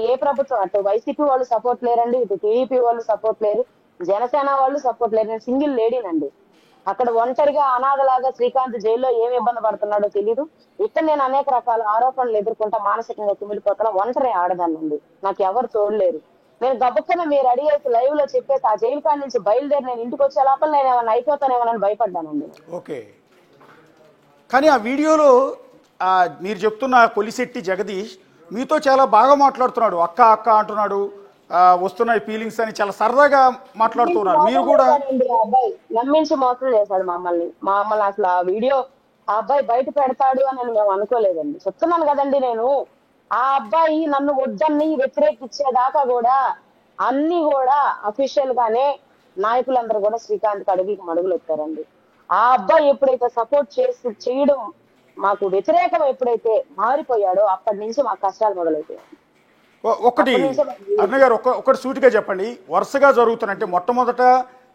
ఏ ప్రభుత్వం, అటు వైసీపీ వాళ్ళు సపోర్ట్ లేరండి, ఇటు టీడీపీ వాళ్ళు సపోర్ట్ లేరు, జనసేన వాళ్ళు సపోర్ట్ లేరు. నేను సింగిల్ లేడీనండి. అక్కడ ఒంటరిగా అనాథలాగా శ్రీకాంత్ జైల్లో ఏమి ఇబ్బంది పడుతున్నాడో తెలీదు. ఇక్కడ నేను అనేక రకాల ఆరోపణలు ఎదుర్కొంటా, మానసికంగా కుమిలిపోతున్నా, ఒంటరి ఆడదానండి. నాకు ఎవరు తోడలేరు. నేను గబుక్కన మీరు రెడీ అయితే లైవ్ లో చెప్పేసి ఆ జైలు కాడ నుంచి బయలుదేరి నేను ఇంటికి వచ్చే లోపల నేను ఏమైనా అయిపోతానేమోనని భయపడ్డానండి. ఓకే. కానీ ఆ వీడియోలో మీరు చెప్తున్న కొలిశెట్టి జగదీష్ మీతో చాలా బాగా మాట్లాడుతున్నాడు, అక్క అక్క అంటున్నాడు, వస్తున్నాయి ఫీలింగ్స్ అని చాలా సరదాగా మాట్లాడుతున్నారు. మీరు కూడా అబ్బాయి నమ్మించి మోసం చేశాడు మమ్మల్ని అసలు ఆ వీడియో ఆ అబ్బాయి బయట పెడతాడు అని మేము అనుకోలేదండి. చెప్తున్నాను కదండి, నేను ఆ అబ్బాయి నన్ను వద్దన్ని వ్యతిరేకించేదాకా కూడా అన్ని కూడా అఫీషియల్ గానే నాయకులందరూ కూడా శ్రీకాంత్ అడుగుకి మడుగులు ఎత్తారండి. ఆ అబ్బాయి ఎప్పుడైతే సపోర్ట్ చేయడం మాకు వ్యతిరేకం ఎప్పుడైతే మారిపోయాడో అప్పటి నుంచి మాకు కష్టాలు మొదలైపోయాయి. ఒకటి అరుణ గారు ఒకటి సూటిగా చెప్పండి, వరుసగా జరుగుతున్నట్టే మొట్టమొదట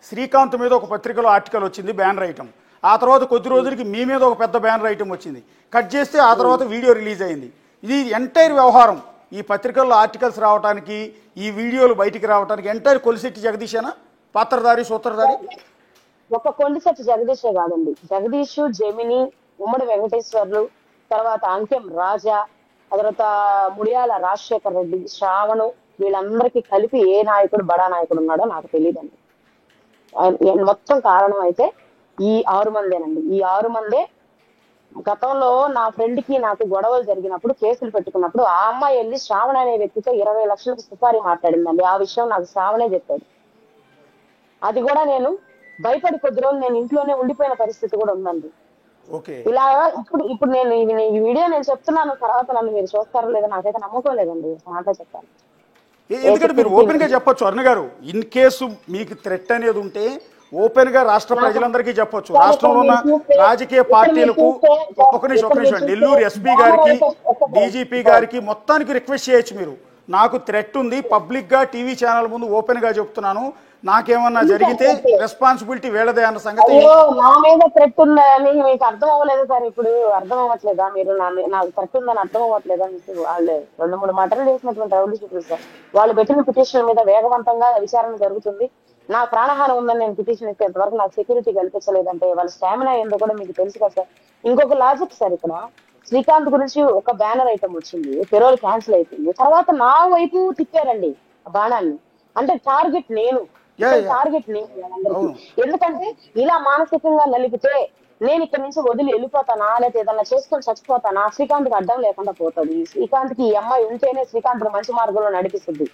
శ్రీకాంత్ మీద ఒక పత్రికలో ఆర్టికల్ వచ్చింది, బ్యానర్ ఐటమ్. ఆ తర్వాత కొద్ది రోజులకి మీ మీద ఒక పెద్ద బ్యానర్ ఐటమ్ వచ్చింది, కట్ చేస్తే ఆ తర్వాత వీడియో రిలీజ్ అయింది. ఇది ఎంటైర్ వ్యవహారం, ఈ పత్రికల్లో ఆర్టికల్స్ రావడానికి, ఈ వీడియోలు బయటికి రావడానికి ఎంటైర్ కొలిశెట్టి జగదీశేనా పాత్రధారి సూత్రధారి? ఒక కొలిశెట్టి జగదీషే కాదండి, జగదీష్, జెమిని, ఉమ్మడి వెంకటేశ్వర్లు, తర్వాత అంకెం రాజా, తర్వాత ముడియాల రాజశేఖర్ రెడ్డి, శ్రావణు, వీళ్ళందరికీ కలిపి ఏ నాయకుడు బడా నాయకుడు ఉన్నాడో నాకు తెలియదండి. మొత్తం కారణం అయితే ఈ 6 మందేనండి. ఈ 6 మందే గతంలో నా ఫ్రెండ్ కి నాకు గొడవలు జరిగినప్పుడు కేసులు పెట్టుకున్నప్పుడు ఆ అమ్మాయి వెళ్ళి శ్రావణ అనే వ్యక్తితో 20 లక్షలకు సుపారీ మాట్లాడిందండి. ఆ విషయం నాకు శ్రావణే చెప్పాడు. అది కూడా నేను భయపడి కొద్ది రోజులు నేను ఇంట్లోనే ఉండిపోయిన పరిస్థితి కూడా ఉందండి. ఇలా ఇప్పుడు నేను ఈ వీడియో నేను చెప్తున్నాను, తర్వాత నన్ను మీరు చూస్తారో లేదో నాకైతే నమ్మకం లేదండి, మాట చెప్పాలి. ఎందుకంటే మీరు ఓపెన్ గా చెప్పొచ్చు అరుణ గారు, ఇన్ కేసు మీకు థ్రెట్ అనేది ఉంటే ఓపెన్ గా రాష్ట్ర ప్రజలందరికీ చెప్పొచ్చు, రాష్ట్రంలో ఉన్న రాజకీయ పార్టీలకు. ఒక నిమిషం నెల్లూరు ఎస్పీ గారికి, డీజీపీ గారికి మొత్తానికి రిక్వెస్ట్ చేయొచ్చు మీరు, నాకు థ్రెట్ ఉంది, పబ్లిక్ గా టీవీ ఛానల్ ముందు ఓపెన్ గా చెప్తున్నాను, నాకేమన్నా జరిగితే రెస్పాన్సిబిలిటీ వేళదే అన్న సంగతి. నా మీద థ్రెట్ ఉందని మీకు అర్థం అవ్వలేదు సార్, ఇప్పుడు అర్థం అవ్వట్లేదా? మీరు నాకు థ్రెట్ ఉందని అర్థం అవ్వట్లేదా? వాళ్ళు 2-3 మటర్లు చేసినటువంటి రౌడీ షీట్లు సార్, వాళ్ళు పెట్టిన పిటిషన్ మీద వేగవంతంగా విచారణ జరుగుతుంది. నా ప్రాణహాని ఉందని నేను పిటిషన్ ఇచ్చేంత వరకు నాకు సెక్యూరిటీ కల్పించలేదంటే వాళ్ళ స్టామినా ఏందో కూడా మీకు తెలుసు కదా సార్. ఇంకొక లాజిక్ సార్, ఇక్కడ శ్రీకాంత్ గురించి ఒక బ్యానర్ ఐటమ్ వచ్చింది, పెరోల్ క్యాన్సిల్ అయిపోయింది, తర్వాత నా వైపు తిప్పారండి బాణాన్ని. అంటే టార్గెట్ నేను, ఎందుకంటే ఇలా మానసికంగా నలిపితే నేను ఇక్కడ నుంచి వదిలి వెళ్ళిపోతానా, లేకపోతే ఏదన్నా చేసుకొని చచ్చిపోతానా, శ్రీకాంత్ కి అడ్డం లేకుండా పోతుంది. శ్రీకాంత్ కి ఈ అమ్మాయి ఉంటేనే శ్రీకాంత్ మంచి మార్గంలో నడిపిస్తుంది,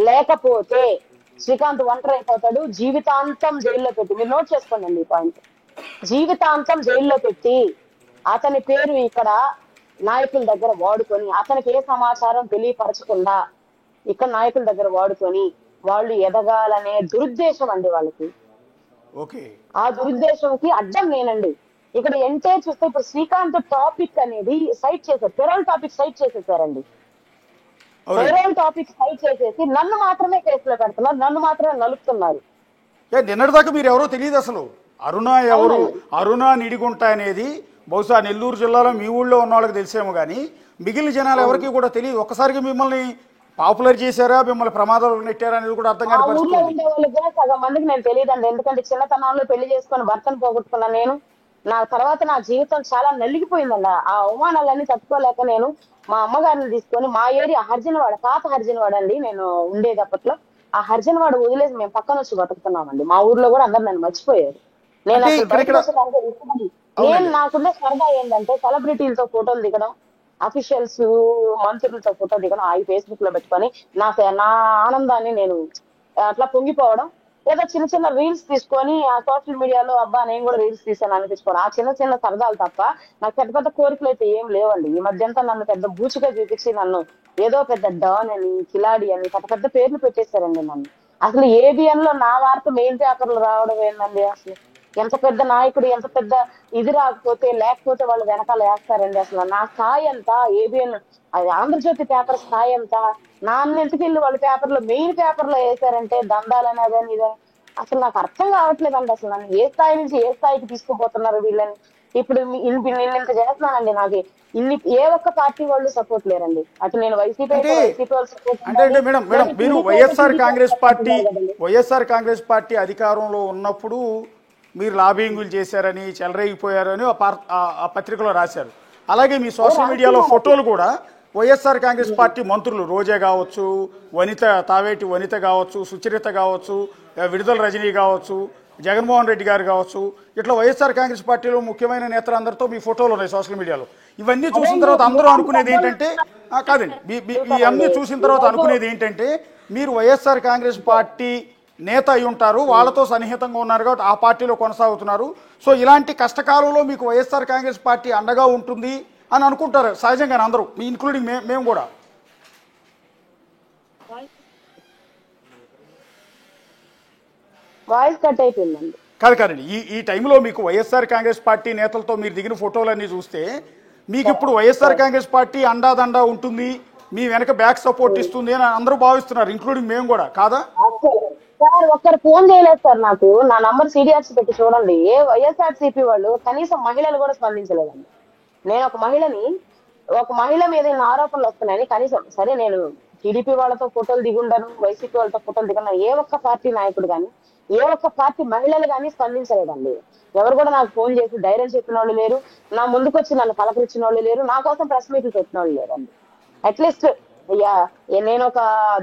లేకపోతే శ్రీకాంత్ ఒంటరి అయిపోతాడు, జీవితాంతం జైల్లో పెట్టి, మీరు నోట్ చేసుకోండి ఈ పాయింట్, జీవితాంతం జైల్లో పెట్టి అతని పేరు ఇక్కడ నాయకుల దగ్గర వాడుకొని, అతనికి ఏ సమాచారం తెలియపరచకుండా ఇక్కడ నాయకుల దగ్గర వాడుకొని వాళ్ళు ఎదగాలనే దురుద్దేశం అండి వాళ్ళకి. ఆ దురుద్దేశంకి అడ్డం నేనండి. ఇక్కడ ఎంటైర్ చూస్తే ఇప్పుడు శ్రీకాంత్ టాపిక్ అనేది సైట్ చేశారు, పెరోల్ టాపిక్ సైట్ చేసేసారండి. పెరోల్ టాపిక్ సైట్ చేసేసి నన్ను మాత్రమే కేసులో పెడుతున్నారు, నన్ను మాత్రమే నలుపుతున్నారు. నిన్నటిదాకా మీరు ఎవరో తెలియదు అసలు, అరుణ ఎవరు, అరుణ నిడిగుంట అనేది బహుశా నెల్లూరు జిల్లాలో మీ ఊళ్ళో ఉన్న వాళ్ళకి తెలిసేమో కానీ మిగిలిన జనాలు ఎవరికి కూడా తెలియదు. ఒక్కసారికి మిమ్మల్ని పాపులర్ చేశారా, మిమ్మల్ని ప్రమాదాలు నెట్టారా అనేది కూడా అర్థం కాని పరిస్థితి. ఊళ్ళో ఉండే వాళ్ళకి కూడా సగం మందికి నేను తెలియదండి, ఎందుకంటే చిన్నతనంలో పెళ్లి చేసుకొని భర్తను పోగొట్టుకున్నా నేను. నా తర్వాత నా జీవితం చాలా నలిగిపోయిందండి. ఆ అవమానాలన్నీ తట్టుకోలేక నేను మా అమ్మగారిని తీసుకొని మా ఏరియా హర్జనవాడ, పాత హర్జనవాడ అండి నేను ఉండేది అప్పట్లో, ఆ హర్జనవాడ వదిలేసి మేము పక్కన వచ్చి బతుకుతున్నామండి. మా ఊర్లో కూడా అందరు నన్ను మర్చిపోయారు. నేను నాకుండే సరదా ఏంటంటే సెలబ్రిటీలతో ఫోటోలు దిగడం, అఫీషియల్స్ మంత్రులతో ఫోటో దిగడం, ఆ ఫేస్బుక్ లో పెట్టుకొని నా ఆనందాన్ని నేను అట్లా పొంగిపోవడం, ఏదో చిన్న చిన్న రీల్స్ తీసుకొని ఆ సోషల్ మీడియాలో అబ్బా నేను కూడా రీల్స్ తీసాను అనిపించుకోవడం, ఆ చిన్న చిన్న సరదాలు తప్ప నాకు పెద్ద పెద్ద కోరికలు అయితే ఏం లేవండి. ఈ మధ్యంతా నన్ను పెద్ద బూచిగా చూపించి నన్ను ఏదో పెద్ద డాన్ అని, కిలాడి అని పెద్ద పెద్ద పేర్లు పెట్టేశారండి నన్ను. అసలు ఏబిఎన్ లో నా వార్త మెయిన్ పేపర్లు రావడం ఏందండి? అసలు ఎంత పెద్ద నాయకుడు, ఎంత పెద్ద ఇది లేకపోతే వాళ్ళు వెనకాల వేస్తారండి. అసలు నా స్థాయి ఎంత, ఏబిఎన్ అది ఆంధ్రజ్యోతి పేపర్ స్థాయి ఎంత, నాన్నెందుకెళ్ళి వాళ్ళ పేపర్లో మెయిన్ పేపర్ లో వేసారంటే దండాలని అదని ఇదని. అసలు నాకు అర్థం కావట్లేదండి, అసలు నన్ను ఏ స్థాయి నుంచి ఏ స్థాయికి తీసుకుపోతున్నారు వీళ్ళని. ఇప్పుడు నేను ఇంత చేస్తున్నానండి, నాకు ఇన్ని ఏ ఒక్క పార్టీ వాళ్ళు సపోర్ట్ లేరండి. అటు నేను వైసీపీ అంటే అయితే వైసీపీ వాళ్ళు సపోర్ట్ అంటే ఉండాలి, అంటే మేడం మేడం లేదా మీరు టీడీపీ అయితే వైఎస్ఆర్ టీడీపీ వాళ్ళు కాంగ్రెస్ సపోర్ట్ పార్టీ ఉండాలి కదండి. అధికారంలో ఉన్నప్పుడు మీరు లాబింగులు చేశారని చెలరేగిపోయారని ఆ పత్రికలో రాశారు. అలాగే మీ సోషల్ మీడియాలో రాస్తున్నారండి. ఫోటోలు కూడా వైఎస్ఆర్ కాంగ్రెస్ పార్టీ మంత్రులు రోజా కావచ్చు, తావేటి వనిత కావచ్చు, సుచరిత కావచ్చు, విడుదల రజనీ కావచ్చు, జగన్మోహన్ రెడ్డి గారు కావచ్చు, ఇట్లా వైఎస్ఆర్ కాంగ్రెస్ పార్టీలో ముఖ్యమైన నేతలందరితో మీ ఫోటోలు ఉన్నాయి సోషల్ మీడియాలో. ఇవన్నీ చూసిన తర్వాత అందరూ అనుకునేది ఏంటంటే కాదండి, ఈ అన్ని చూసిన తర్వాత అనుకునేది ఏంటంటే మీరు వైఎస్ఆర్ కాంగ్రెస్ పార్టీ నేత అయి ఉంటారు, వాళ్ళతో సన్నిహితంగా ఉన్నారు కాబట్టి ఆ పార్టీలో కొనసాగుతున్నారు. సో ఇలాంటి కష్టకాలంలో మీకు వైఎస్ఆర్ కాంగ్రెస్ పార్టీ అండగా ఉంటుంది అని అనుకుంటారు సహజంగానే అందరూ, ఇంక్లూడింగ్ మేము కూడా. వాయిస్ కట్ అయిపోయిందండి. కాదండి, ఈ టైంలో మీకు వైఎస్ఆర్ కాంగ్రెస్ పార్టీ నేతలతో మీరు దిగిన ఫోటోలన్నీ చూస్తే మీకు ఇప్పుడు వైఎస్ఆర్ కాంగ్రెస్ పార్టీ అండాదండా ఉంటుంది, మీ వెనక బ్యాక్ సపోర్ట్ ఇస్తుంది అని అందరూ భావిస్తున్నారు, ఇంక్లూడింగ్ మేము కూడా, కాదా? సార్ ఒక్కరు ఫోన్ చేయలేదు సార్ నాకు. నా నంబర్ సిడిఆర్స్ పెట్టి చూడండి. ఏ వైఎస్ఆర్సీపీ వాళ్ళు కనీసం మహిళలు కూడా స్పందించలేదండి. నేను ఒక మహిళ మీద ఇన్ని ఆరోపణలు వస్తున్నాయని కనీసం, సరే నేను టీడీపీ వాళ్ళతో ఫోటోలు దిగుండను, వైసీపీ వాళ్ళతో ఫోటోలు దిగున్నాను, ఏ ఒక్క పార్టీ నాయకుడు కానీ ఏ ఒక్క పార్టీ మహిళలు కానీ స్పందించలేదండి. ఎవరు కూడా నాకు ఫోన్ చేసి ధైర్యం చెప్పిన వాళ్ళు లేరు, నా ముందుకు వచ్చి నన్ను పలకరించిన వాళ్ళు లేరు, నా కోసం ప్రెస్ మీట్లు పెట్టిన వాళ్ళు లేరండి. అట్లీస్ట్ నేను ఒక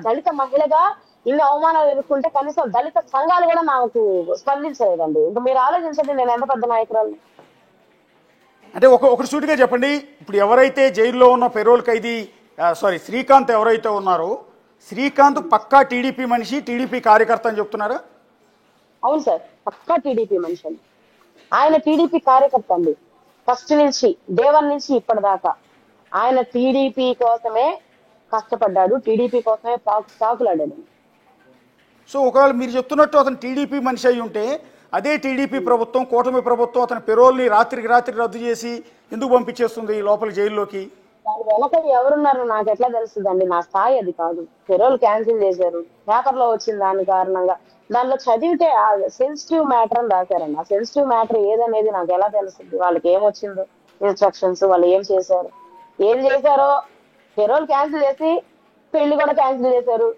దళిత మహిళగా ఇన్ని అవమానాలు ఎదుర్కొంటే కనీసం దళిత సంఘాలు కూడా నాకు స్పందించలేదండి. ఇంకా మీరు ఆలోచించండి నేను ఎంత పెద్ద నాయకురాలు. అంటే ఒకటి సూటిగా చెప్పండి, ఇప్పుడు ఎవరైతే జైల్లో ఉన్న పెరోల్ ఖైదీ శ్రీకాంత్ ఎవరైతే ఉన్నారో, శ్రీకాంత్ పక్కా టీడీపీ మనిషి, టీడీపీ కార్యకర్త అని చెప్తున్నారా? అవును సార్, పక్కా టీడీపీ మనిషి అండి. ఆయన టీడీపీ కార్యకర్త అండి. ఫస్ట్ నుంచి డే 1 నుంచి ఇప్పటిదాకా ఆయన టీడీపీ కోసమే కష్టపడ్డాడు, టీడీపీ కోసమే పాకులాడాడు. సో ఒకవేళ మీరు చెప్తున్నట్టు అతను టీడీపీ మనిషి అయి ఉంటే అదే టీడీపీ ప్రభుత్వం, కూటమి ప్రభుత్వం అతని పెరోల్ని రాత్రికి రాత్రి రద్దు చేసి ఎందుకు పంపించేస్తుంది లోపల జైల్లోకి? దాని వెనక ఎవరున్నారో నాకు ఎట్లా తెలుస్తుందండి, నా స్థాయి అది కాదు. పెరోల్ క్యాన్సిల్ చేశారు, పేపర్లో వచ్చింది దాని కారణంగా. దానిలో చదివితే ఆ సెన్సిటివ్ మ్యాటర్ అని రాశారండి. ఆ సెన్సిటివ్ మ్యాటర్ ఏదనేది నాకు ఎలా తెలుస్తుంది? వాళ్ళకి ఏమొచ్చిందో ఇన్స్ట్రక్షన్స్, వాళ్ళు ఏం చేశారో. పెరోల్ క్యాన్సిల్ చేసి పెళ్లి కూడా క్యాన్సిల్ చేశారు,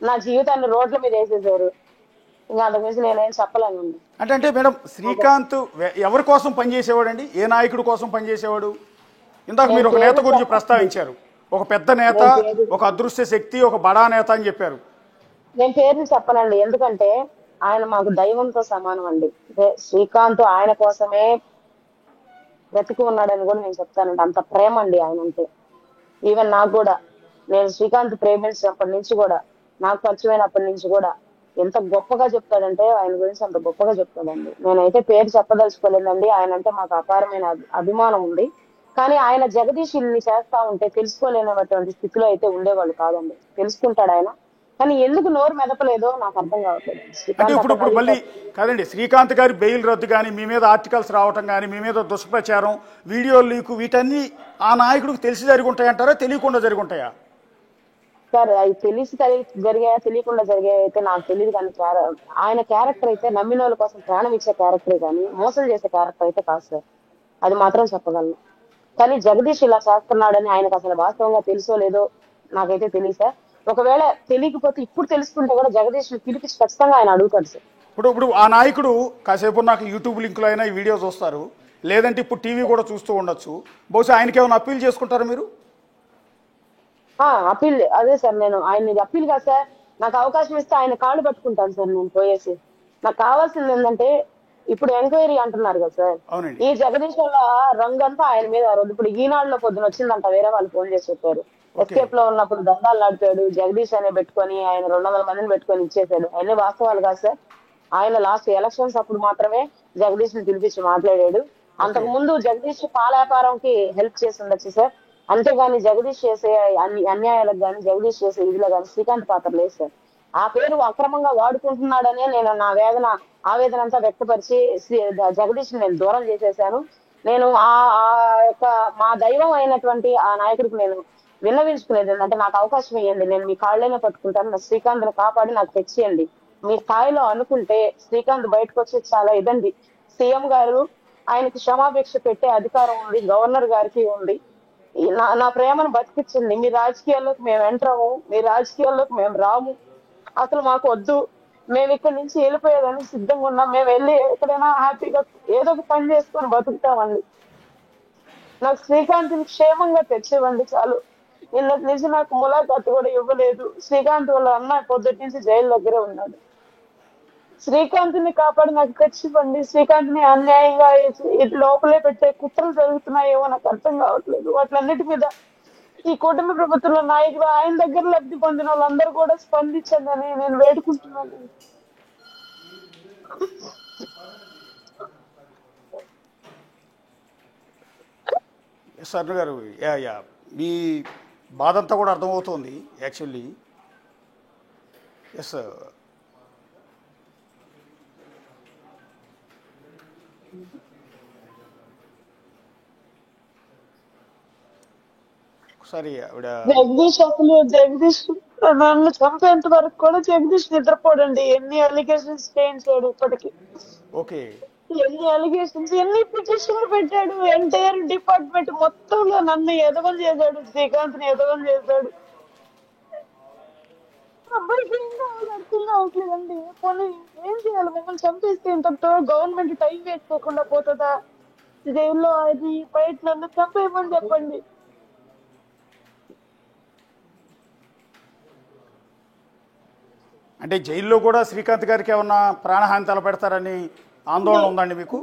నా జీవితాన్ని రోడ్ల మీద వేసేసారు. ఇంకా అంతకుమించి నేనేం చెప్పలేనండి. అంటే మేడం శ్రీకాంత్ ఎవరి కోసం పనిచేసేవాడండి? ఏ నాయకుడి కోసం పనిచేసేవాడు? ఇందాక మీరు ఒక నేత గురించి ప్రస్తావించారు, ఒక పెద్ద నేత, ఒక అదృశ్య శక్తి, ఒక బడా నేత అని చెప్పారు. నేను పేర్లు చెప్పనండి, ఎందుకంటే ఆయన మాకు దైవంతో సమానం అండి. శ్రీకాంత్ ఆయన కోసమే వెతికి ఉన్నాడని కూడా నేను చెప్తానండి. అంత ప్రేమ అండి ఆయన అంటే. ఈవెన్ నాకు కూడా, నేను శ్రీకాంత్ ప్రేమించినప్పటి నుంచి కూడా, నాకు పరిచయమైనప్పటి నుంచి కూడా ఎంత గొప్పగా చెప్తాడంటే ఆయన గురించి అంత గొప్పగా చెప్తాడండి. నేనైతే పేరు చెప్పదలుచుకోలేదండి. ఆయన అంటే మాకు అపారమైన అభిమానం ఉంది. కానీ ఆయన జగదీష్ ఇన్ని చేస్తా ఉంటే తెలుసుకోలేనటువంటి స్థితిలో అయితే ఉండేవాళ్ళు కాదండి. తెలుసుకుంటాడు ఆయన, కానీ ఎందుకు నోరు మెదపలేదో నాకు అర్థం కావట్లేదు. అంటే ఇప్పుడు మళ్ళీ కాదండి, శ్రీకాంత్ గారి బెయిల్ రద్దు కానీ, మీ మీద ఆర్టికల్స్ రావటం కానీ, మీ మీద దుష్ప్రచారం, వీడియో లీకు, వీటన్నీ ఆ నాయకుడికి తెలిసి జరిగి ఉంటాయంటారా, తెలియకుండా జరిగి ఉంటాయా? సార్ అవి తెలిసి జరిగాయా తెలియకుండా జరిగాయా అయితే నాకు తెలియదు. కానీ ఆయన క్యారెక్టర్ అయితే నమ్మిన వాళ్ళ కోసం ప్రాణం ఇచ్చే క్యారెక్టరే కానీ మోసం చేసే క్యారెక్టర్ అయితే కాదు సార్, అది మాత్రం చెప్పగలను. కానీ జగదీష్ ఇలా చేస్తున్నాడని ఆయనకు అసలు వాస్తవంగా తెలుసో లేదో నాకైతే తెలియదు సార్. ఒకవేళ తెలియకపోతే ఇప్పుడు తెలుసుకుంటే కూడా జగదీష్ పిలిపించి ఖచ్చితంగా ఆయన అడుగుతాడు సార్. ఇప్పుడు ఆ నాయకుడు కాసేపు నాకు యూట్యూబ్ లింక్లో అయినా ఈ వీడియో చూస్తారు, లేదంటే ఇప్పుడు టీవీ కూడా చూస్తూ ఉండొచ్చు. బహుశా ఆయనకి ఏమైనా అప్పీల్ చేసుకుంటారా మీరు? అప్పీల్ అదే సార్, నేను ఆయన అప్పీల్ కాదు సార్, నాకు అవకాశం ఇస్తే ఆయన కాళ్ళు పట్టుకుంటాను సార్ నేను పోయేసి. నాకు కావాల్సింది ఏంటంటే, ఇప్పుడు ఎంక్వైరీ అంటున్నారు కదా సార్, ఈ జగదీష్ వల్ల రంగంతా ఆయన మీద ఇప్పుడు ఈనాడులో పొద్దున వచ్చిందంట, వేరే వాళ్ళు ఫోన్ చేసి చెప్పారు. ఎస్కేప్ లో ఉన్నప్పుడు దండాలు నడిపాడు జగదీష్ అనే పెట్టుకొని, ఆయన 200 మందిని పెట్టుకొని ఇచ్చేసాడు. అన్ని వాస్తవాలు కాదు సార్. ఆయన లాస్ట్ ఎలక్షన్స్ అప్పుడు మాత్రమే జగదీష్ ని పిలిపించి మాట్లాడాడు. అంతకు ముందు జగదీష్ పాల వ్యాపారంకి హెల్ప్ చేసి ఉండొచ్చు సార్, అంతేగాని జగదీష్ చేసే అన్యాయాలకు కానీ, జగదీష్ చేసే ఇదిలో కానీ శ్రీకాంత్ పాత్ర లేదు సార్. ఆ పేరు అక్రమంగా వాడుకుంటున్నాడనే నేను నా ఆవేదన అంతా వ్యక్తపరిచి జగదీష్ నేను దూరం చేసేసాను. నేను ఆ యొక్క మా దైవం అయినటువంటి ఆ నాయకుడికి నేను విన్నవించుకునేది ఏంటంటే, నాకు అవకాశం ఇవ్వండి, నేను మీ కాళ్ళైనా పట్టుకుంటాను, నా శ్రీకాంత్ని కాపాడి నాకు తెచ్చియండి. మీ స్థాయిలో అనుకుంటే శ్రీకాంత్ బయటకు వచ్చి చాలా ఇదండి. సీఎం గారు ఆయనకి క్షమాభిక్ష పెట్టే అధికారం ఉంది, గవర్నర్ గారికి ఉంది. నా ప్రేమను బతికించండి, మీ రాజకీయాల్లోకి మేము ఎంటర్ అవ్వము, మీ రాజకీయాల్లోకి మేము రాము, అసలు మాకు వద్దు, మేము ఇక్కడి నుంచి వెళ్ళిపోయేదానికి సిద్ధంగా ఉన్నాం, మేము వెళ్ళి ఎక్కడైనా హ్యాపీగా ఏదో ఒక పని చేసుకొని బతుకుతామండి, నాకు శ్రీకాంత్ని క్షేమంగా తెచ్చివ్వండి చాలు. నిన్నటి నుంచి నాకు ములాఖాతు కూడా ఇవ్వలేదు. శ్రీకాంత్ వాళ్ళ అన్న పొద్దుటి నుంచి జైలు దగ్గరే ఉన్నాడు. శ్రీకాంత్ని కాపాడి నాకు తెచ్చివ్వండి. శ్రీకాంత్ని అన్యాయంగా లోపలే పెట్టే కుట్రలు జరుగుతున్నాయేమో నాకు అర్థం కావట్లేదు. వాటిలన్నిటి మీద ఈ కుటుంబ ప్రభుత్వంలో నాయకులు, ఆయన దగ్గర లబ్ధి పొందిన వాళ్ళందరూ కూడా స్పందించండి నేను వేడుకుంటున్నాను. సార్ గారు, యా మీ బాధ అంతా కూడా అర్థమవుతోంది యాక్చువల్లీ. ఎస్, ఒకసారి ఆవిడ జగదీష్ నన్ను చంపేంత వరకు కూడా జగదీష్ నిద్రపోడండి. ఎన్ని అలిగేషన్స్ చేయించాడు ఇప్పటికి, ఓకే, ఎన్ని అలిగేషన్స్, ఎన్ని పిటిషన్లు పెట్టాడు. ఎంటైర్ డిపార్ట్మెంట్ మొత్తంలో నన్ను ఎదవం చేశాడు, శ్రీకాంత్ ని ఎదవం చేశాడు. అబ్బాయికి ఏం కావాలి అర్థం కావట్లేదండి. పోనీ ఏం చేయాలి? మమ్మల్ని చంపేస్తే ఇంతతో గవర్నమెంట్ టైం వేసుకోకుండా పోతుందా? జైల్లో అది బయట నన్ను చంపేయమని చెప్పండి. అంటే జైల్లో కూడా శ్రీకాంత్ గారికి ఏమన్నా ప్రాణహాని తలపెడతారని ఆందోళన ఉందండి మీకు?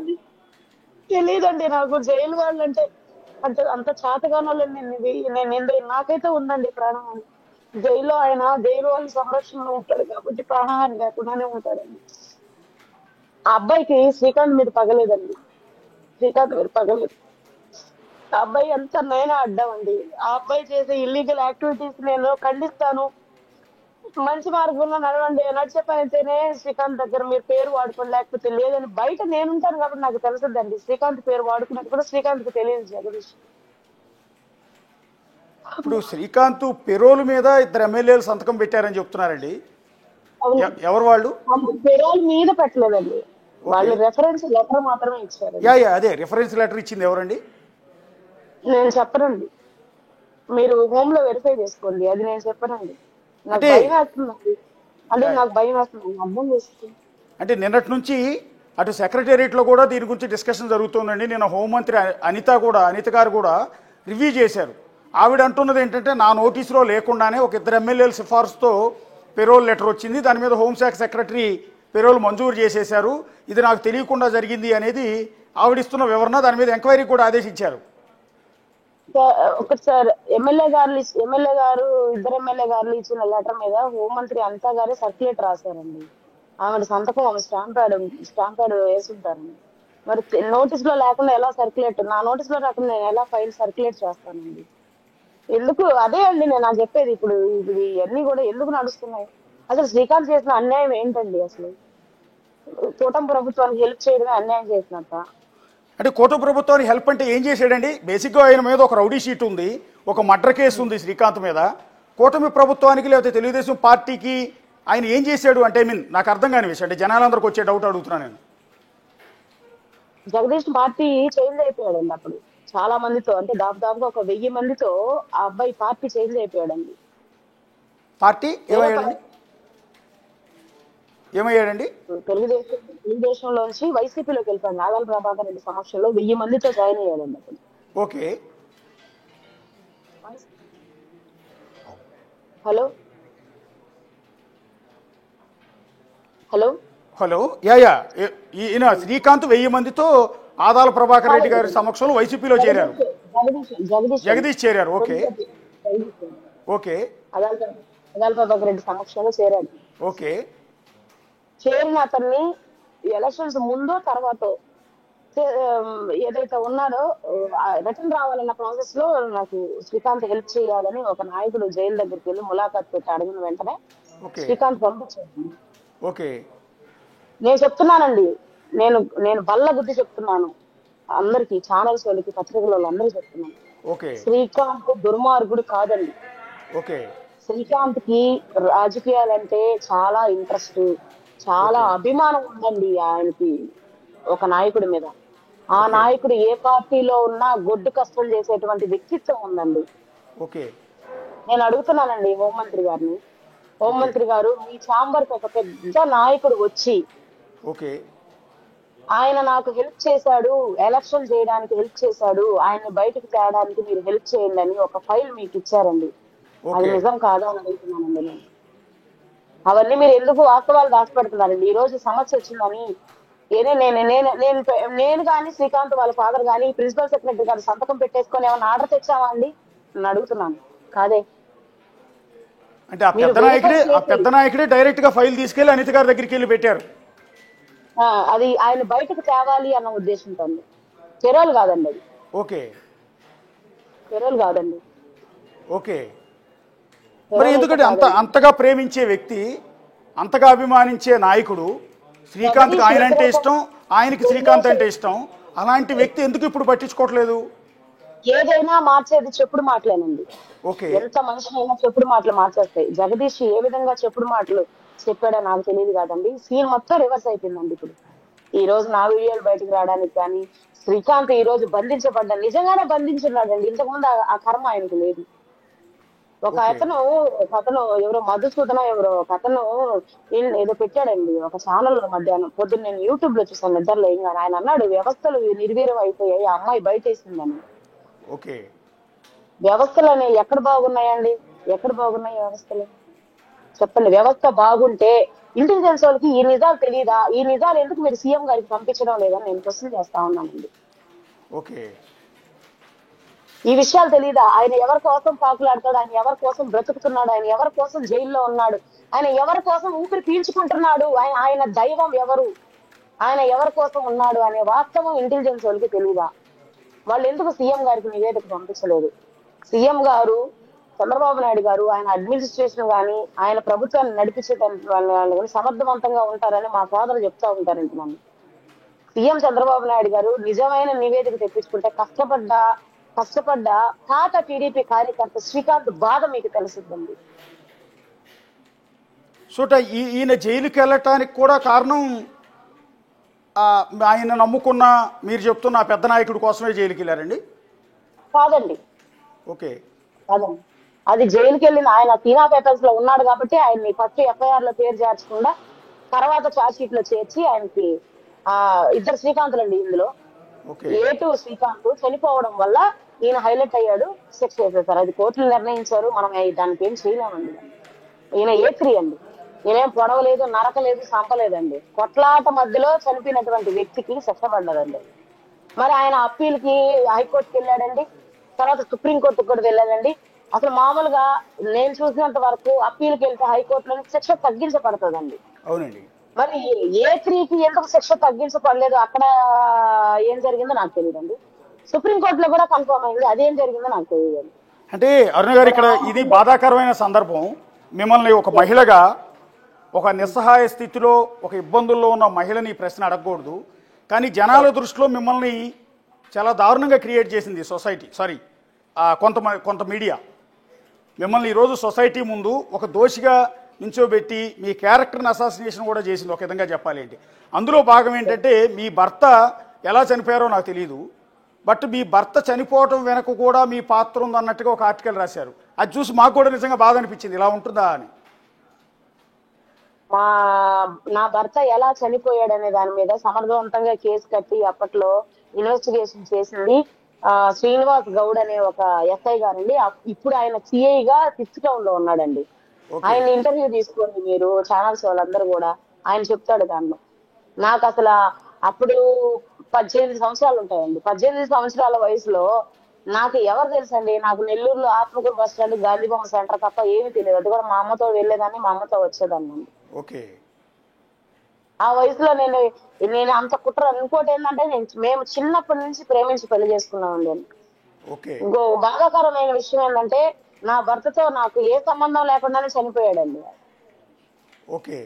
తెలియదండి నాకు జైలు వాళ్ళంటే అంటే అంత చేతగానోళ్ళు నేను నాకైతే ఉందండి ప్రాణహాని. జైల్లో ఆయన జైలు వాళ్ళ సంరక్షణలో ఉంటాడు కాబట్టి ప్రాణహాని లేకుండానే ఉంటాడండి. ఆ అబ్బాయికి శ్రీకాంత్ మీద పగలేదండి, శ్రీకాంత్ మీద పగలేదు. ఆ అబ్బాయి ఎంత నైనా అడ్డం అండి. ఆ అబ్బాయి చేసే ఇల్లీగల్ యాక్టివిటీస్ నేను ఖండిస్తాను. మంచి మార్గంలో నడవండి, నడిచే పని అయితేనే శ్రీకాంత్ దగ్గర మీరు పేరు వాడుకోండి, లేకపోతే లేదని. బయట నేనుంటాను కాబట్టి నాకు తెలుసుదండి. శ్రీకాంత్ పేరు వాడుకున్నట్టు కూడా శ్రీకాంత్ కి తెలియదు జగదీష్. ఇప్పుడు శ్రీకాంత్ పెరోల్ మీద 2 ఎమ్మెల్యేలు సంతకం పెట్టారని చెప్తున్నారండి. ఎవరు వాళ్ళు? పెరోల్ మీద పెట్టలేదండి, వాళ్ళు రెఫరెన్స్ లెటర్ మాత్రమే ఇచ్చారు. అదే రిఫరెన్స్ లెటర్ ఇచ్చింది ఎవరండి? నేను చెప్పనండి, మీరు హోమ్ లో వెరిఫై చేసుకోండి, అది నేను చెప్పనండి. నాకు భయం వేస్తుందండి, అంటే నాకు భయం వేస్తుంది, అర్థం చేసుకోండి. అంటే నిన్నటి నుంచి అటు సెక్రటేరియట్లో కూడా దీని గురించి డిస్కషన్ జరుగుతుందండి. నిన్న హోంమంత్రి అనిత గారు కూడా రివ్యూ చేశారు. ఆవిడ అంటున్నది ఏంటంటే, నా నోటీసులో లేకుండానే ఒక 2 ఎమ్మెల్యేల సిఫార్సుతో పెరోల్ లెటర్ వచ్చింది, దాని మీద హోంశాఖ సెక్రటరీ పెరోల్ మంజూరు చేసేశారు, ఇది నాకు తెలియకుండా జరిగింది అనేది ఆవిడిస్తున్న వివరణ. దాని మీద ఎంక్వైరీ కూడా ఆదేశించారు. ఒకసారి ఎమ్మెల్యే గారు 2 ఎమ్మెల్యే గారు ఇచ్చిన లెటర్ మీద హోంమంత్రి అనిత గారే సర్క్యులేట్ రాశారండి. ఆమె సంతకం, ఆమె స్టాంప్ ప్యాడ్ వేసుంటారండి. మరి నోటీస్ లో లేకుండా ఎలా సర్క్యులేట్, నా నోటీస్ లో రాకుండా నేను ఎలా ఫైల్ సర్క్యులేట్ చేస్తానండి? ఎందుకు? అదే అండి నేను చెప్పేది. ఇప్పుడు ఇవన్నీ కూడా ఎందుకు నడుస్తున్నాయి? అసలు శ్రీకాంత్ చేసిన అన్యాయం ఏంటండి? అసలు కూటమి ప్రభుత్వానికి హెల్ప్ చేయడమే అన్యాయం చేసినట్ట. అంటే కూటమి ప్రభుత్వానికి హెల్ప్ అంటే ఏం చేశాడండి? బేసిక్గా ఆయన మీద ఒక రౌడీ షీట్ ఉంది, ఒక మర్డర్ కేసు ఉంది శ్రీకాంత్ మీద. కూటమి ప్రభుత్వానికి లేకపోతే తెలుగుదేశం పార్టీకి ఆయన ఏం చేశాడు అంటే, నాకు అర్థం కాని విషయం, అంటే జనాలందరికి వచ్చే డౌట్ అడుగుతున్నాను నేను. జగదీష్ పార్టీ చేంజ్ అయిపోయాడండి అప్పుడు చాలా మందితో, అంటే దాదాపుగా ఒక 1000 మందితో ఆ అబ్బాయి పార్టీ చేంజ్ అయిపోయాడండి. పార్టీ ఏమయ్యాడండి? తెలుగుదేశంలోంచి వైసీపీలోకి వెళ్ళిపోయాడు. నాగాల ప్రభాకర్ రెడ్డి సమక్షంలో 1000 మందితో జాయిన్ అయ్యాడండి అప్పుడు. ఓకే, హలో హలో హలో, ఈయన శ్రీకాంత్ 1000 మందితో ఆదాల ప్రభాకర్ రెడ్డి గారి సమక్షంలో వైసీపీలో చేరారు. జగదీష్ చేరారు. ఓకే ఓకే, ఆదాల ప్రభాకర్ రెడ్డి సమక్షంలో చేరాడు. ఓకే, చేరిన అతన్ని ఎలక్షన్స్ ముందో తర్వాత ఏదైతే ఉన్నాడో రిటర్న్ రావాలన్న ప్రాసెస్ లో నాకు శ్రీకాంత్ హెల్ప్ చేయాలని ఒక నాయకుడు జైలు దగ్గరికి వెళ్ళి ములాఖాత్ పెట్టి అడిగిన వెంటనే శ్రీకాంత్ పంపించాడు. ఓకే, నేను చెప్తున్నానండి, నేను బల్ల బుద్ధి చెప్తున్నాను అందరికి, ఛానల్స్ వాళ్ళకి, పత్రికల వాళ్ళు అందరికీ చెప్తున్నాను. శ్రీకాంత్ దుర్మార్గుడు కాదండి. శ్రీకాంత్ కి రాజకీయాలంటే చాలా ఇంట్రెస్ట్, చాలా అభిమానం ఉందండి ఆయనకి ఒక నాయకుడి మీద. ఆ ఓకే. నాయకుడు ఏ పార్టీలో ఉన్నా గొడ్డు కష్టం చేసేటువంటి వ్యక్తిత్వం ఉందండి. ఓకే. నేను అడుగుతున్నానండి హోంమంత్రి గారిని, ఓకే. హోంమంత్రి గారు మీ ఛాంబర్ కి ఒక పెద్ద నాయకుడు వచ్చి ఓకే. ఆయన నాకు హెల్ప్ చేశాడు, ఎలక్షన్ చేయడానికి హెల్ప్ చేశాడు, ఆయన్ని బయటకు తేడానికి మీరు హెల్ప్ చేయండి అని ఒక ఫైల్ మీకు ఇచ్చారండి. అది ఓకే. నిజం కాదా అని అడుగుతున్నానండి నేను. అవన్నీ మీరు ఎందుకు వాస్తవాలు దాచిపెడుతున్నారండి? ఈ రోజు సమస్య వచ్చిందని ఏదో నేను నేను నేను నేను కానీ శ్రీకాంత్ వాళ్ళ ఫాదర్ కానీ ప్రిన్సిపల్ సెక్రటరీ గారు సంతకం పెట్టేసుకొని ఏమైనా ఆర్డర్ తెచ్చామా అండి? నేను అడుగుతున్నాను. కాదే. అంటే మీరు వెరిఫై ఆ చేసి పెద్ద నాయకుడే డైరెక్ట్ గా ఫైల్ తీసుకెళ్లి అనిత గారి దగ్గరికి వెళ్ళి పెట్టారు. అది ఆయన బయటకు తేవాలి అన్న ఉద్దేశంతో చర్యలు కాదండి, అది ఓకే. చర్యలు కాదండి, ఓకే. మరి చర్యలు అయితే ఎందుకంటే కాదండి. అంతగా ప్రేమించే వ్యక్తి, అంతగా అభిమానించే నాయకుడు, శ్రీకాంత్కి జగదీష్ ఆయన అంటే వ్యతిరేకం ఇష్టం, ఆయనకి శ్రీకాంత్ అంటే ఇష్టం, అలాంటి వ్యక్తి ఎందుకు ఇప్పుడు పట్టించుకోవట్లేదు? ఏదైనా మార్చేది చెప్పుడు మాటలేనండి. ఓకే. ఎంత మనిషినైనా చెప్పుడు మాటలు మార్చేస్తాయి. జగదీష్ ఏ విధంగా చెప్పుడు మాటలు చెప్పాడో నాకు తెలియదు కాదండి. సీన్ మొత్తం రివర్స్ అయిపోయిందండి ఇప్పుడు. ఈ రోజు నా వీడియోలు బయటకు రావడానికి కానీ, శ్రీకాంత్ ఈ రోజు బంధించబడ్డా నిజంగానే బంధించున్నాడండి. ఇంతకుముందు ఆ కర్మ ఆయనకు లేదు. ఒక ఓకే. అతను ఎవరో మధుసూదనం ఎవరో ఒక అతను ఏదో పెట్టాడండి ఒక ఛానల్లో మధ్యాహ్నం పొద్దున్న. నేను యూట్యూబ్ లో చూసాను నిద్రలో ఏం కానీ. ఆయన అన్నాడు వ్యవస్థలు నిర్వీర్యం అయిపోయాయి, ఆ అమ్మాయి బయటేసిందని. ఓకే. వ్యవస్థలు అనేవి ఎక్కడ బాగున్నాయండి? ఎక్కడ బాగున్నాయి వ్యవస్థలు? చెప్పండి. వ్యవస్థ బాగుంటే ఇంటెలిజెన్స్ వాళ్ళకి ఈ నిజాలు తెలియదా? ఈ నిజాలు ఎందుకు మీరు సీఎం గారికి పంపించడం లేదని నేను క్వశ్చన్ చేస్తా ఉన్నానండి. ఓకే. ఈ విషయాలు తెలియదా? ఆయన ఎవరి కోసం పాకులాడతాడు, ఆయన ఎవరి కోసం బ్రతుకుతున్నాడు, ఆయన ఎవరి కోసం జైల్లో ఉన్నాడు, ఆయన ఎవరి కోసం ఊపిరి పీల్చుకుంటున్నాడు, ఆయన దైవం ఎవరు, ఆయన ఎవరి కోసం ఉన్నాడు అనే వాస్తవం ఇంటెలిజెన్స్ వాళ్ళకి తెలియదా? వాళ్ళు ఎందుకు సీఎం గారికి నివేదిక పంపించలేదు? సీఎం గారు చంద్రబాబు నాయుడు గారు ఆయన అడ్మినిస్ట్రేషన్ కానీ ఆయన ప్రభుత్వాన్ని నడిపించేటువంటి వాళ్ళు కానీ సమర్థవంతంగా ఉంటారని మా ఫాదర్ చెప్తా ఉంటారండి నన్ను. సీఎం చంద్రబాబు నాయుడు గారు నిజమైన నివేదిక తెప్పించుకుంటే కష్టపడ్డ పాత టీడీపీ కార్యకర్త శ్రీకాంత్ బాధ మీకు తెలుస్తుందండి. సో ఈయన జైలుకి వెళ్ళటానికి కూడా కారణం ఆ, ఆయన నమ్ముకున్న మీరు చెప్తున్న ఆ పెద్ద నాయకుడి కోసమే జైలుకి వెళ్ళారండి? కాదండి, ఓకే. కాదండి. అది జైలుకి వెళ్ళిన ఆయన తీనా పేపర్స్ లో ఉన్నాడు కాబట్టి ఆయన్ని ఫస్ట్ ఎఫ్ఐఆర్ లో పేరు చేర్చకుండా తర్వాత ఛార్జ్ షీట్ లో చేర్చి ఆయనకి ఇద్దరు శ్రీకాంతులు అండి ఇందులో. ఓకే. A2 శ్రీకాంత్ చనిపోవడం వల్ల ఈయన హైలైట్ అయ్యాడు, శిక్ష చేసేసారు. అది కోర్టులు నిర్ణయించారు, మనం దానికి ఏం చేయలేమండి. ఈయన A3 అండి. ఈయనేం పొడవలేదు, నరకలేదు, చంపలేదండి. కొట్లాట మధ్యలో చనిపోయినటువంటి వ్యక్తికి శిక్ష పడ్డదండి. మరి ఆయన అప్పీల్ కి హైకోర్టుకి వెళ్ళాడండి, తర్వాత సుప్రీంకోర్టుకి కూడా వెళ్ళాడండి. అసలు మామూలుగా నేను చూసినంత వరకు అప్పీల్కి వెళ్తే హైకోర్టులో శిక్ష తగ్గించబడుతుందండి. అవునండి. మరి A3కి ఎందుకు శిక్ష తగ్గించబడలేదు? అక్కడ ఏం జరిగిందో నాకు తెలియదండి. సుప్రీంకోర్టులో కూడా కన్ఫర్మ్ అయింది, అదేం జరిగిందో నాకు తెలియదు. అంటే అరుణ గారు ఇక్కడ ఇది బాధాకరమైన సందర్భం. మిమ్మల్ని ఒక మహిళగా, ఒక నిస్సహాయ స్థితిలో, ఒక ఇబ్బందుల్లో ఉన్న మహిళని ఈ ప్రశ్న అడగకూడదు, కానీ జనాల దృష్టిలో మిమ్మల్ని చాలా దారుణంగా క్రియేట్ చేసింది సొసైటీ, కొంత మీడియా. మిమ్మల్ని ఈరోజు సొసైటీ ముందు ఒక దోషిగా నించోబెట్టి మీ క్యారెక్టర్ని అసాసినేషన్ కూడా చేసింది ఒక విధంగా చెప్పాలి అంటే. అందులో భాగం ఏంటంటే మీ భర్త ఎలా చనిపోయారో నాకు తెలియదు, బట్ మీ భర్త చనిపోవటం వెనక కూడా మీ పాత్ర ఉందన్నట్టుగా ఒక ఆర్టికల్ రాశారు. అది చూసి మాకు కూడా నిజంగా బాధ అనిపించింది, ఇలా ఉంటుందా అని. నా భర్త ఎలా చనిపోయాడనే దాని మీద సమర్థవంతంగా కేసు కట్టి అప్పట్లో ఇన్వెస్టిగేషన్ చేసింది శ్రీనివాస్ గౌడ్ అనే ఒక ఎస్ఐ గారండి. ఇప్పుడు ఆయన సిఐగా 6th టౌన్ లో ఉన్నాడండి. ఆయన ఇంటర్వ్యూ తీసుకోండి మీరు, ఛానల్స్ వాళ్ళందరూ కూడా, ఆయన చెప్తాడు దానిలో. నాకు అసలు అప్పుడు 18 సంవత్సరాలు ఉంటాయండి. 18 సంవత్సరాల వయసులో నాకు ఎవరు తెలుసండి? నాకు నెల్లూరులో Atmakur bus stand, Gandhibomma centre తప్ప ఏమీ తెలియదు. అది కూడా మా అమ్మతో వెళ్ళేదాన్ని, మా అమ్మతో వచ్చేదాన్ని. ఓకే. ఆ వయసులో నేను అంత కుట్ర. ఇంకోటి ఏంటంటే మేము చిన్నప్పటి నుంచి ప్రేమించి పెళ్లి చేసుకున్నామండి. ఇంకో బాధాకరమైన విషయం ఏంటంటే నా భర్తతో నాకు ఏ సంబంధం లేకుండానే చనిపోయాడండి. ఓకే.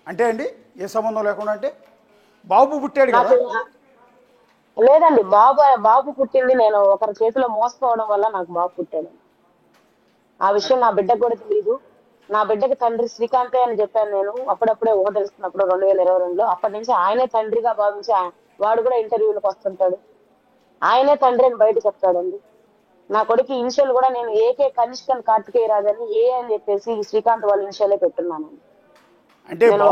అంటే అండి ఏ సంబంధం లేకుండా అంటే బాబు పుట్టాడు కదా? లేదండి, బాబు పుట్టింది నేను ఒకరి చేతిలో మోసపోవడం వల్ల నాకు బాబు పుట్టాడు. ఆ విషయం నా బిడ్డకు కూడా తెలియదు. నా బిడ్డకి తండ్రి శ్రీకాంతే అని చెప్పాను నేను. అప్పుడప్పుడే ఊహ తెలుసుకున్నప్పుడు 2022లో అప్పటి నుంచి ఆయనే తండ్రిగా భావించి వాడు కూడా ఇంటర్వ్యూలకు వస్తుంటాడు. ఆయనే తండ్రి అని బయట చెప్తాడండి. నా కొడుకు ఇనిషియల్ కూడా నేను ఏకే కనిష్కన్ కార్తికేయరాజ్ అని ఏ అని చెప్పేసి శ్రీకాంత్ వాళ్ళ ఇనిషియలే పెట్టున్నాను. అంటే నేను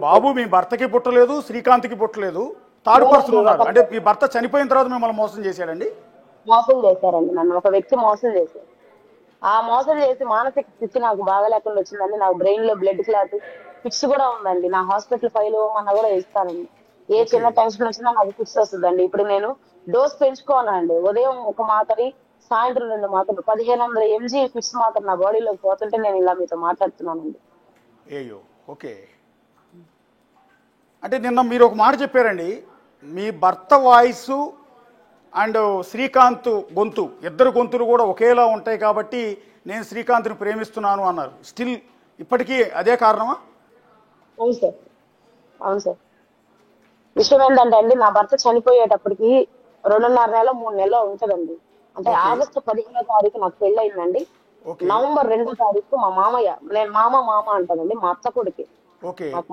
బాబు మీ భర్తకి పుట్టలేదు, శ్రీకాంత్కి పుట్టలేదు, థర్డ్ పర్సన్ ఉన్నారు. అంటే మీ భర్త చనిపోయిన తర్వాత మిమ్మల్ని మోసం చేశాడండి? మోసం చేశారండి నన్ను. ఒక వ్యక్తి మోసం చేశారు. ఆ మోసం చేసి మానసిక స్థితి నాకు బాగా లేకుండా వచ్చిందండి. నాకు బ్రెయిన్ లో బ్లడ్ క్లాట్, ఫిక్స్ కూడా ఉందండి. నా హాస్పిటల్ ఫైల్ అన్నా కూడా ఇస్తానండి. ఏ చిన్న టెన్షన్ వచ్చినా నాకు ఫిక్స్ వస్తుందండి. ఇప్పుడు నేను డోస్ పెంచుకోనండి. ఉదయం ఒక మాత్రని, సాయంత్రం 2 మాత్రలు, 1500 mg ఫిక్స్ మాత్రం నా బాడీలోకి పోతుంటే నేను ఇలా మీతో మాట్లాడుతున్నానండి. ఏయో ఓకే. అంటే నిన్న మీరు ఒక మాట చెప్పారండి, మీ భర్త వాయిస్ అండ్ శ్రీకాంత్ గొంతు, ఇద్దరు గొంతులు కూడా ఒకేలా ఉంటాయి కాబట్టి నేను శ్రీకాంత్ని ప్రేమిస్తున్నాను అన్నారు. స్టిల్ ఇప్పటికీ అదే కారణమా? అవును సార్, అవును సార్. విషయం ఏంటంటే అండి, నా భర్త చనిపోయేటప్పటికి 2.5 నెల 3 నెలలు ఉంటదండి. అంటే ఆగస్టు 15వ తారీఖు నాకు పెళ్లి అయిందండి. నవంబర్ 2వ తారీఖు మా మామయ్య, నేను మామ అంటానండి, మా అత్త కొడుకు ఓకే నాకు